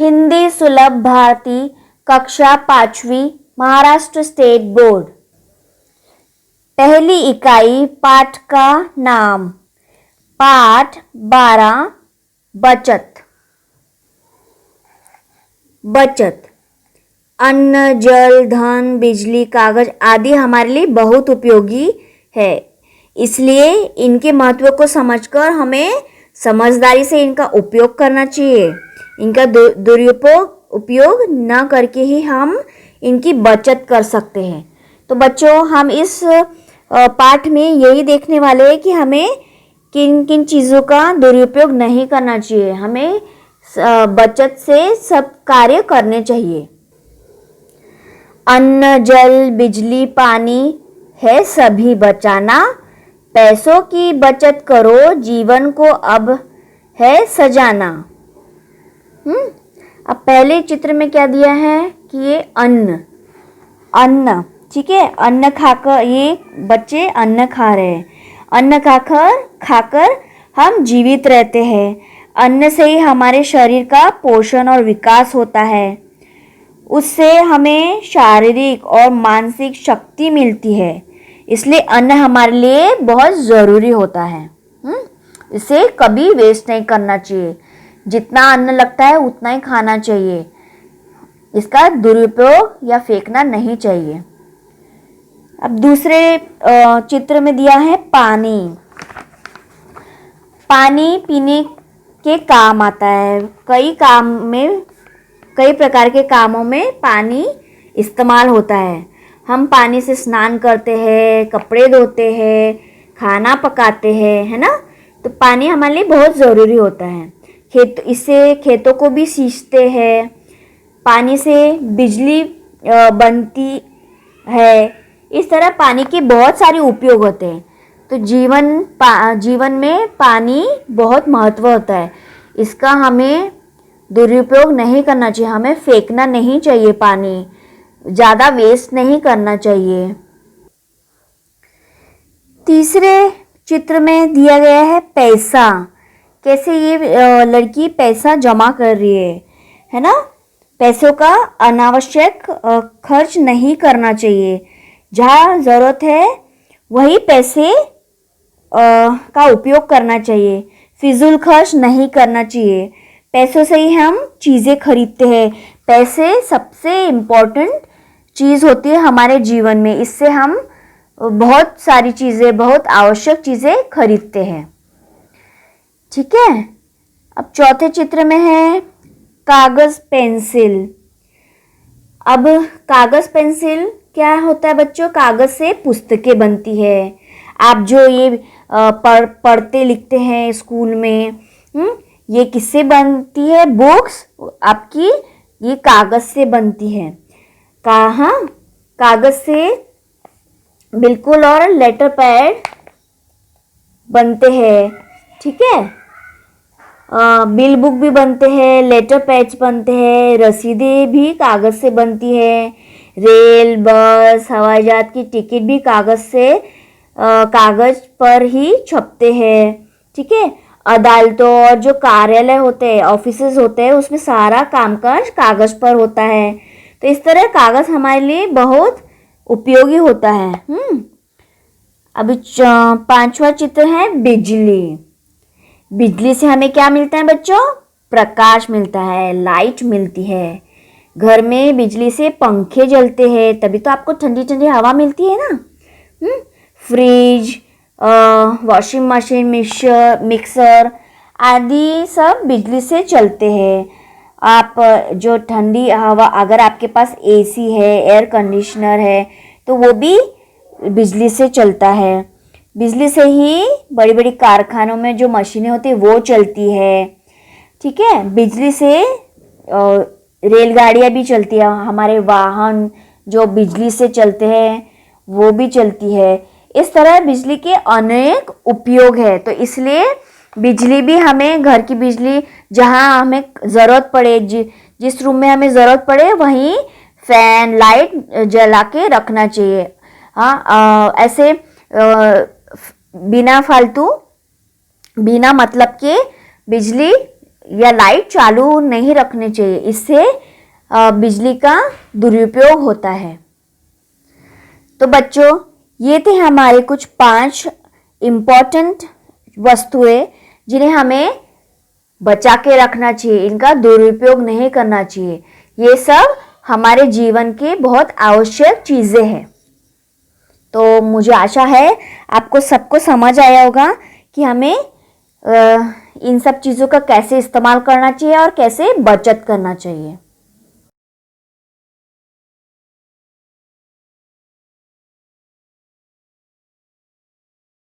हिंदी सुलभ भारती कक्षा 5वीं महाराष्ट्र स्टेट बोर्ड। पहली इकाई पाठ का नाम। पाठ 12 बचत। बचत अन्न, जल, धन, बिजली, कागज आदि हमारे लिए बहुत उपयोगी है, इसलिए इनके महत्व को समझकर हमें समझदारी से इनका उपयोग करना चाहिए। इनका उपयोग न करके ही हम इनकी बचत कर सकते हैं। तो बच्चों, हम इस पाठ में यही देखने वाले हैं कि हमें किन किन चीज़ों का दुरुपयोग नहीं करना चाहिए। हमें बचत से सब कार्य करने चाहिए। अन्न, जल, बिजली, पानी है सभी बचाना। पैसों की बचत करो, जीवन को अब है सजाना। अब पहले चित्र में क्या दिया है कि ये अन्न, ठीक है। अन्न खाकर ये बच्चे अन्न खा रहे हैं। अन्न खाकर हम जीवित रहते हैं। अन्न से ही हमारे शरीर का पोषण और विकास होता है। उससे हमें शारीरिक और मानसिक शक्ति मिलती है। इसलिए अन्न हमारे लिए बहुत ज़रूरी होता है। इसे कभी वेस्ट नहीं करना चाहिए। जितना अन्न लगता है उतना ही खाना चाहिए। इसका दुरुपयोग या फेंकना नहीं चाहिए। अब दूसरे चित्र में दिया है पानी। पानी पीने के काम आता है। कई प्रकार के कामों में पानी इस्तेमाल होता है। हम पानी से स्नान करते हैं, कपड़े धोते हैं, खाना पकाते हैं, है ना। तो पानी हमारे लिए बहुत ज़रूरी होता है। इससे खेतों को भी सींचते हैं। पानी से बिजली बनती है। इस तरह पानी के बहुत सारे उपयोग होते हैं। तो जीवन में पानी बहुत महत्व होता है। इसका हमें दुरुपयोग नहीं करना चाहिए। हमें फेंकना नहीं चाहिए। पानी ज़्यादा वेस्ट नहीं करना चाहिए। तीसरे चित्र में दिया गया है पैसा। कैसे ये लड़की पैसा जमा कर रही है ना। पैसों का अनावश्यक खर्च नहीं करना चाहिए। जहाँ ज़रूरत है वही पैसे का उपयोग करना चाहिए। फिजूल खर्च नहीं करना चाहिए। पैसों से ही हम चीज़ें खरीदते हैं। पैसे सबसे इम्पोर्टेंट चीज़ होती है हमारे जीवन में। इससे हम बहुत सारी चीज़ें, बहुत आवश्यक चीज़ें खरीदते हैं, ठीक है। अब चौथे चित्र में है कागज़ पेंसिल। अब कागज़ पेंसिल क्या होता है बच्चों? कागज़ से पुस्तकें बनती है। आप जो ये पढ़ते लिखते हैं स्कूल में, ये किससे बनती है? बुक्स आपकी ये कागज़ से बनती है। कागज़ से बिल्कुल। और लेटर पैड बनते हैं, ठीक है। बिल बुक भी बनते हैं, लेटर पैड्स बनते हैं, रसीदें भी कागज़ से बनती है। रेल, बस, हवाई जहाज की टिकट भी कागज़ पर ही छपते हैं, ठीक है। अदालतों और जो कार्यालय होते हैं, ऑफिसेज होते हैं, उसमें सारा कामकाज कागज़ पर होता है। तो इस तरह कागज़ हमारे लिए बहुत उपयोगी होता है। अभी पांचवा चित्र है बिजली। बिजली से हमें क्या मिलता है बच्चों? प्रकाश मिलता है, लाइट मिलती है। घर में बिजली से पंखे जलते हैं, तभी तो आपको ठंडी ठंडी हवा मिलती है ना। फ्रिज, वॉशिंग मशीन, मिक्सर आदि सब बिजली से चलते हैं। आप जो ठंडी हवा, अगर आपके पास एसी है, एयर कंडीशनर है, तो वो भी बिजली से चलता है। बिजली से ही बड़ी बड़ी कारखानों में जो मशीनें होती है वो चलती है, ठीक है। बिजली से रेलगाड़ियाँ भी चलती है। हमारे वाहन जो बिजली से चलते हैं वो भी चलती है। इस तरह बिजली के अनेक उपयोग है। तो इसलिए बिजली भी हमें, घर की बिजली जहाँ हमें ज़रूरत पड़े, जिस रूम में हमें ज़रूरत पड़े वहीं फैन, लाइट जला के रखना चाहिए। ऐसे बिना मतलब के बिजली या लाइट चालू नहीं रखने चाहिए, इससे बिजली का दुरुपयोग होता है। तो बच्चों, ये थे हमारे कुछ 5 इम्पॉर्टेंट वस्तुएं जिन्हें हमें बचा के रखना चाहिए, इनका दुरुपयोग नहीं करना चाहिए। ये सब हमारे जीवन की बहुत आवश्यक चीज़ें हैं। तो मुझे आशा है आपको सबको समझ आया होगा कि हमें इन सब चीज़ों का कैसे इस्तेमाल करना चाहिए और कैसे बचत करना चाहिए।